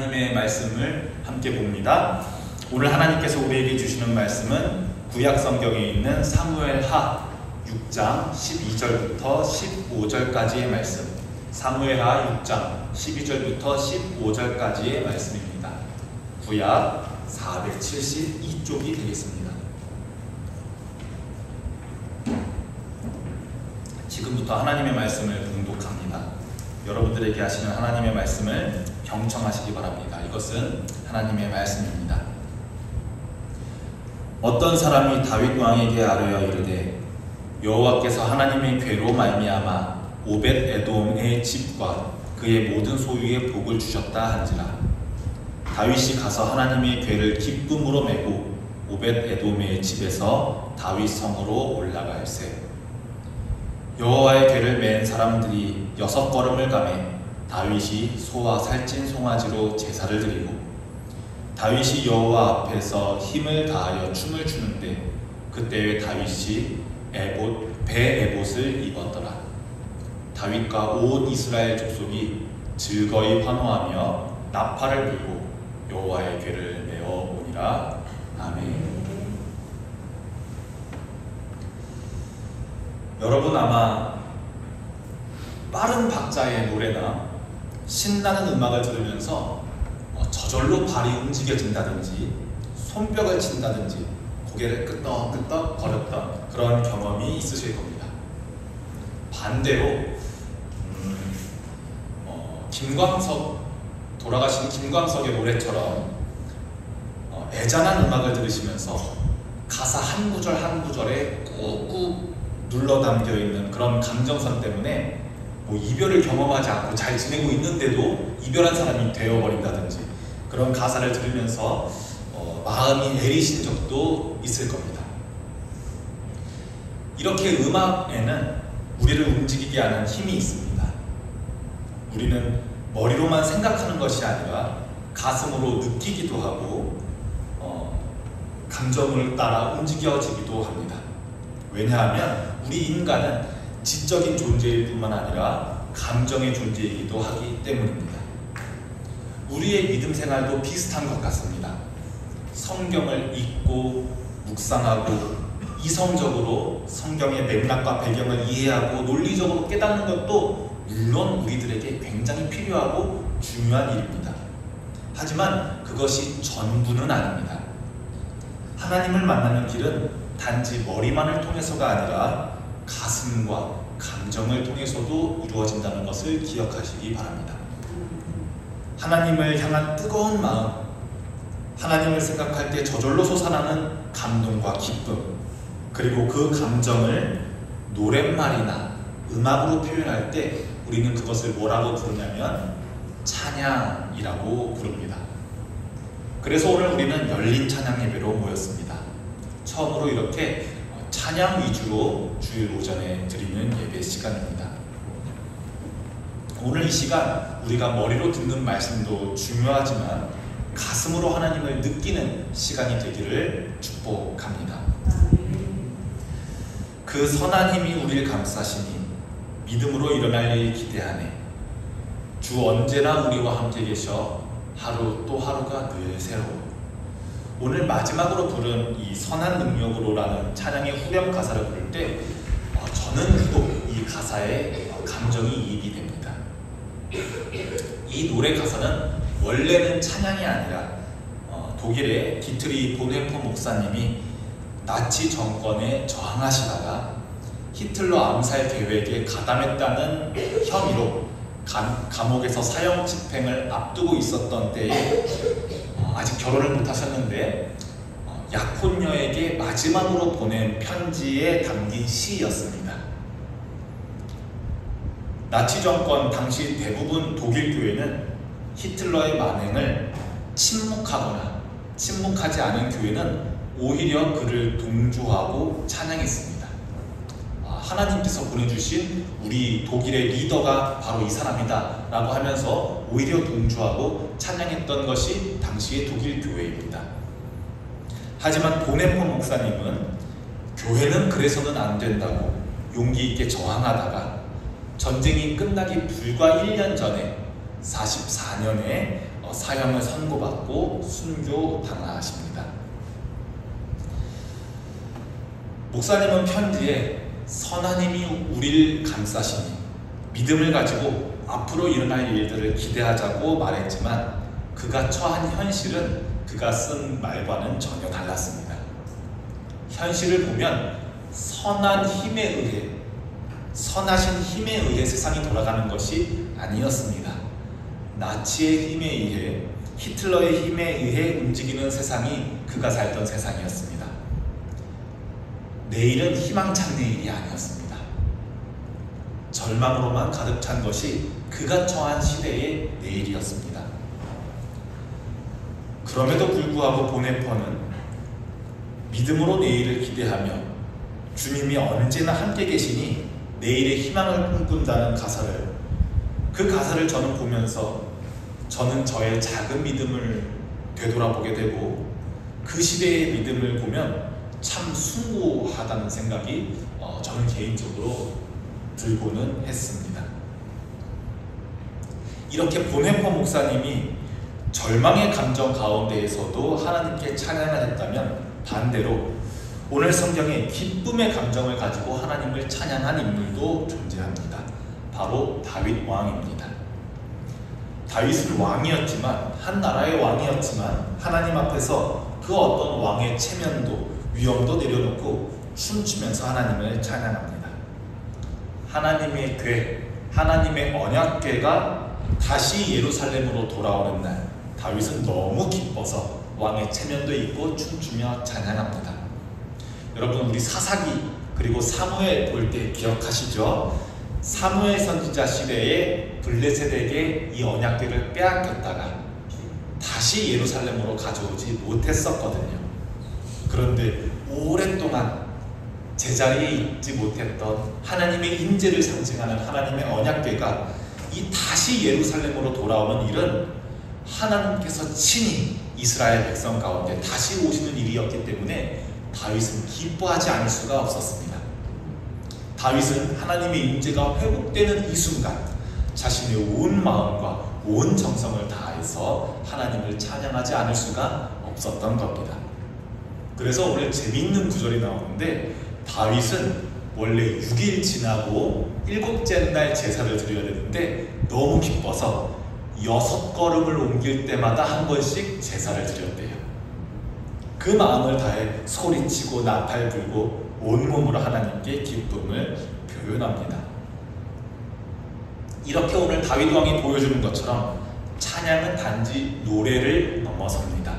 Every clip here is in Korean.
하나님의 말씀을 함께 봅니다. 오늘 하나님께서 우리에게 주시는 말씀은 구약 성경에 있는 사무엘하 6장 12절부터 15절까지의 말씀, 사무엘하 6장 12절부터 15절까지의 말씀입니다. 구약 472쪽이 되겠습니다. 지금부터 하나님의 말씀을 봉독합니다. 여러분들에게 하시는 하나님의 말씀을 경청하시기 바랍니다. 이것은 하나님의 말씀입니다. 어떤 사람이 다윗 왕에게 아뢰어 이르되 여호와께서 하나님의 궤로 말미암아 오벳에돔의 집과 그의 모든 소유에 복을 주셨다 한지라. 다윗이 가서 하나님의 궤를 기쁨으로 메고 오벳에돔의 집에서 다윗 성으로 올라갈새. 여호와의 궤를 맨 사람들이 6걸음을 가매 다윗이 소와 살찐 송아지로 제사를 드리고 다윗이 여호와 앞에서 힘을 다하여 춤을 추는데 그때에 다윗이 배에봇을 입었더라. 다윗과 온 이스라엘 족속이 즐거이 환호하며 나팔을 불고 여호와의 궤를 메어 오니라. 아멘. 여러분 아마 빠른 박자의 노래나 신나는 음악을 들으면서 저절로 발이 움직여진다든지 손뼉을 친다든지 고개를 끄덕끄덕 거렸던 그런 경험이 있으실 겁니다. 반대로 돌아가신 김광석의 노래처럼 애잔한 음악을 들으시면서 가사 한 구절 한 구절에 꾹꾹 눌러 담겨 있는 그런 감정선 때문에 이별을 경험하지 않고 잘 지내고 있는데도 이별한 사람이 되어버린다든지 그런 가사를 들으면서 마음이 애리신 적도 있을 겁니다. 이렇게 음악에는 우리를 움직이게 하는 힘이 있습니다. 우리는 머리로만 생각하는 것이 아니라 가슴으로 느끼기도 하고 감정을 따라 움직여지기도 합니다. 왜냐하면 우리 인간은 지적인 존재일 뿐만 아니라 감정의 존재이기도 하기 때문입니다. 우리의 믿음 생활도 비슷한 것 같습니다. 성경을 읽고 묵상하고 이성적으로 성경의 맥락과 배경을 이해하고 논리적으로 깨닫는 것도 물론 우리들에게 굉장히 필요하고 중요한 일입니다. 하지만 그것이 전부는 아닙니다. 하나님을 만나는 길은 단지 머리만을 통해서가 아니라 가슴과 감정을 통해서도 이루어진다는 것을 기억하시기 바랍니다. 하나님을 향한 뜨거운 마음, 하나님을 생각할 때 저절로 솟아나는 감동과 기쁨, 그리고 그 감정을 노랫말이나 음악으로 표현할 때 우리는 그것을 뭐라고 부르냐면 찬양이라고 부릅니다. 그래서 오늘 우리는 열린 찬양 예배로 모였습니다. 처음으로 이렇게 찬양 위주로 주일 오전에 드리는 예배 시간입니다. 오늘 이 시간 우리가 머리로 듣는 말씀도 중요하지만 가슴으로 하나님을 느끼는 시간이 되기를 축복합니다. 그 선한 힘이 우리를 감싸시니 믿음으로 일어날 일이 기대하네. 주 언제나 우리와 함께 계셔 하루 또 하루가 늘 새로워. 오늘 마지막으로 부른 이 선한 능력으로라는 찬양의 후렴 가사를 부를 때 저는 유독 이 가사에 감정이 이입이 됩니다. 이 노래 가사는 원래는 찬양이 아니라 독일의 디트리 본헤퍼 목사님이 나치 정권에 저항하시다가 히틀러 암살 계획에 가담했다는 혐의로 감옥에서 사형 집행을 앞두고 있었던 때에 아직 결혼을 못하셨는데 약혼녀에게 마지막으로 보낸 편지에 담긴 시였습니다. 나치 정권 당시 대부분 독일 교회는 히틀러의 만행을 침묵하거나 침묵하지 않은 교회는 오히려 그를 동조하고 찬양했습니다. 하나님께서 보내주신 우리 독일의 리더가 바로 이 사람이다 라고 하면서 오히려 동조하고 찬양했던 것이 당시의 독일 교회입니다. 하지만 본헤퍼 목사님은 교회는 그래서는 안 된다고 용기 있게 저항하다가 전쟁이 끝나기 불과 1년 전에 44년에 사형을 선고받고 순교당하십니다. 목사님은 편지에 선하님이 우리를 감싸시니 믿음을 가지고 앞으로 일어날 일들을 기대하자고 말했지만 그가 처한 현실은 그가 쓴 말과는 전혀 달랐습니다. 현실을 보면 선하신 힘에 의해 세상이 돌아가는 것이 아니었습니다. 나치의 힘에 의해, 히틀러의 힘에 의해 움직이는 세상이 그가 살던 세상이었습니다. 내일은 희망찬 내일이 아니었습니다. 절망으로만 가득 찬 것이 그가 처한 시대의 내일이었습니다. 그럼에도 불구하고 보네퍼는 믿음으로 내일을 기대하며 주님이 언제나 함께 계시니 내일의 희망을 꿈꾼다는 그 가사를 저는 보면서 저는 저의 작은 믿음을 되돌아보게 되고 그 시대의 믿음을 보면 참 숭고하다는 생각이 저는 개인적으로 들고는 했습니다. 이렇게 보네퍼 목사님이 절망의 감정 가운데에서도 하나님께 찬양을 했다면 반대로 오늘 성경에 기쁨의 감정을 가지고 하나님을 찬양한 인물도 존재합니다. 바로 다윗 왕입니다. 다윗은 왕이었지만, 한 나라의 왕이었지만 하나님 앞에서 그 어떤 왕의 체면도 위엄도 내려놓고 춤추면서 하나님을 찬양합니다. 하나님의 궤, 하나님의 언약궤가 다시 예루살렘으로 돌아오는 날 다윗은 너무 기뻐서 왕의 체면도 입고 춤추며 찬양합니다. 여러분, 우리 사사기 그리고 사무엘 볼 때 기억하시죠? 사무엘 선지자 시대에 블레셋에게 이 언약궤를 빼앗겼다가 다시 예루살렘으로 가져오지 못했었거든요. 그런데 오랫동안 제자리에 있지 못했던 하나님의 임재를 상징하는 하나님의 언약궤가 이 다시 예루살렘으로 돌아오는 일은 하나님께서 친히 이스라엘 백성 가운데 다시 오시는 일이었기 때문에 다윗은 기뻐하지 않을 수가 없었습니다. 다윗은 하나님의 임재가 회복되는 이 순간 자신의 온 마음과 온 정성을 다해서 하나님을 찬양하지 않을 수가 없었던 겁니다. 그래서 오늘 재미있는 구절이 나오는데 다윗은 원래 6일 지나고 7째 날 제사를 드려야 되는데 너무 기뻐서 6걸음을 옮길 때마다 한 번씩 제사를 드렸대요. 그 마음을 다해 소리치고 나팔 불고 온몸으로 하나님께 기쁨을 표현합니다. 이렇게 오늘 다윗 왕이 보여주는 것처럼 찬양은 단지 노래를 넘어섭니다.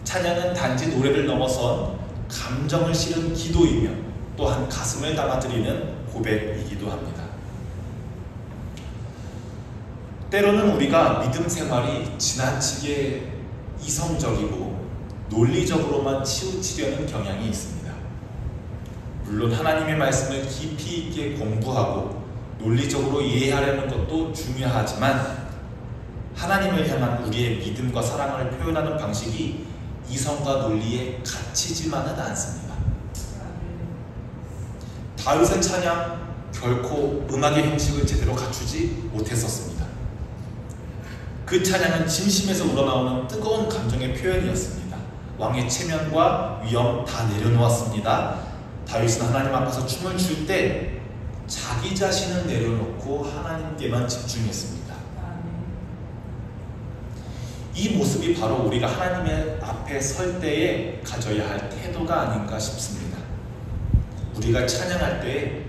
찬양은 단지 노래를 넘어선 감정을 실은 기도이며 또한 가슴을 담아드리는 고백이기도 합니다. 때로는 우리가 믿음 생활이 지나치게 이성적이고 논리적으로만 치우치려는 경향이 있습니다. 물론 하나님의 말씀을 깊이 있게 공부하고 논리적으로 이해하려는 것도 중요하지만 하나님을 향한 우리의 믿음과 사랑을 표현하는 방식이 이성과 논리에 갇히지만은 않습니다. 다윗의 찬양 결코 음악의 형식을 제대로 갖추지 못했었습니다. 그 찬양은 진심에서 우러나오는 뜨거운 감정의 표현이었습니다. 왕의 체면과 위엄 다 내려놓았습니다. 다윗은 하나님 앞에서 춤을 출 때 자기 자신을 내려놓고 하나님께만 집중했습니다. 이 모습이 바로 우리가 하나님의 앞에 설 때에 가져야 할 태도가 아닌가 싶습니다. 우리가 찬양할 때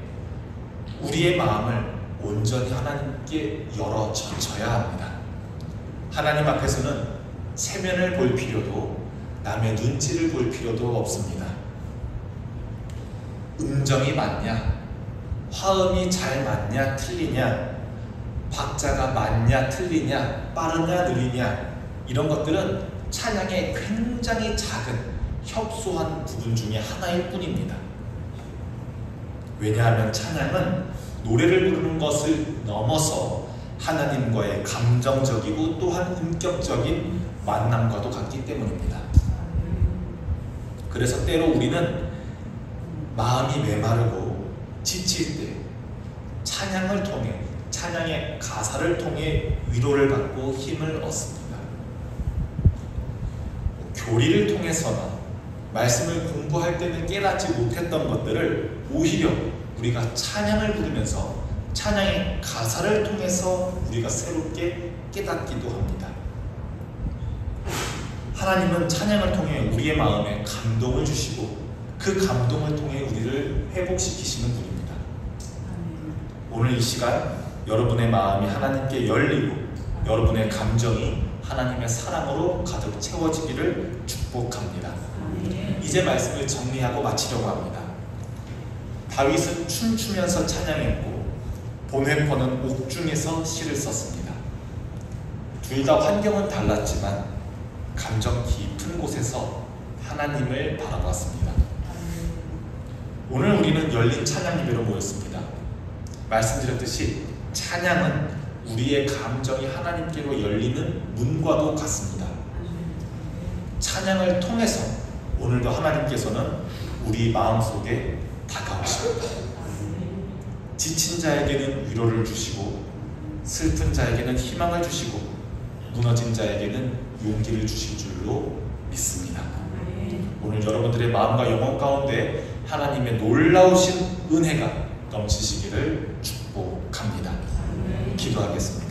우리의 마음을 온전히 하나님께 열어 젖혀야 합니다. 하나님 앞에서는 체면을 볼 필요도 남의 눈치를 볼 필요도 없습니다. 음정이 맞냐, 화음이 잘 맞냐 틀리냐, 박자가 맞냐 틀리냐, 빠르냐 느리냐, 이런 것들은 찬양의 굉장히 작은 협소한 부분 중에 하나일 뿐입니다. 왜냐하면 찬양은 노래를 부르는 것을 넘어서 하나님과의 감정적이고 또한 인격적인 만남과도 같기 때문입니다. 그래서 때로 우리는 마음이 메마르고 지칠 때 찬양을 통해 찬양의 가사를 통해 위로를 받고 힘을 얻습니다. 교리를 통해서나 말씀을 공부할 때는 깨닫지 못했던 것들을 오히려 우리가 찬양을 부르면서 찬양의 가사를 통해서 우리가 새롭게 깨닫기도 합니다. 하나님은 찬양을 통해 우리의 마음에 감동을 주시고 그 감동을 통해 우리를 회복시키시는 분입니다. 오늘 이 시간 여러분의 마음이 하나님께 열리고 여러분의 감정이 하나님의 사랑으로 가득 채워지기를 축복합니다. 이제 말씀을 정리하고 마치려고 합니다. 다윗은 춤추면서 찬양했고 보네퍼는 옥중에서 시를 썼습니다. 둘 다 환경은 달랐지만 감정 깊은 곳에서 하나님을 바라봤습니다. 오늘 우리는 열린 찬양 예배로 모였습니다. 말씀드렸듯이 찬양은 우리의 감정이 하나님께로 열리는 문과도 같습니다. 찬양을 통해서 오늘도 하나님께서는 우리 마음속에 다가오십니다. 지친 자에게는 위로를 주시고 슬픈 자에게는 희망을 주시고 무너진 자에게는 용기를 주실 줄로 믿습니다. 오늘 여러분들의 마음과 영혼 가운데 하나님의 놀라우신 은혜가 넘치시기를 축복합니다. 기도하겠습니다.